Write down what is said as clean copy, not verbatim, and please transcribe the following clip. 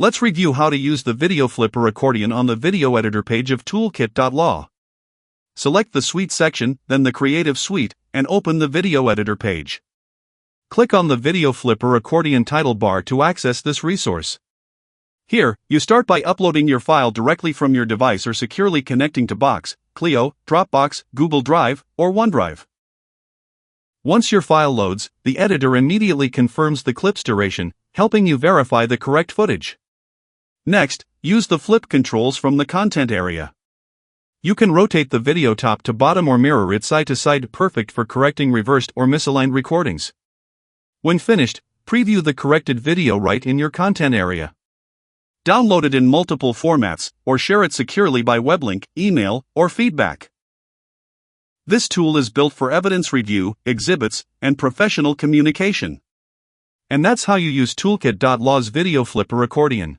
Let's review how to use the Video Flipper accordion on the video editor page of Toolkit.law. Select the Suite section, then the Creative Suite, and open the video editor page. Click on the Video Flipper accordion title bar to access this resource. Here, you start by uploading your file directly from your device or securely connecting to Box, Clio, Dropbox, Google Drive, or OneDrive. Once your file loads, the editor immediately confirms the clip's duration, helping you verify the correct footage. Next, use the flip controls from the content area. You can rotate the video top to bottom or mirror it side to side, perfect for correcting reversed or misaligned recordings. When finished, preview the corrected video right in your content area. Download it in multiple formats, or share it securely by web link, email, or feedback. This tool is built for evidence review, exhibits, and professional communication. And that's how you use Toolkit.law's Video Flipper accordion.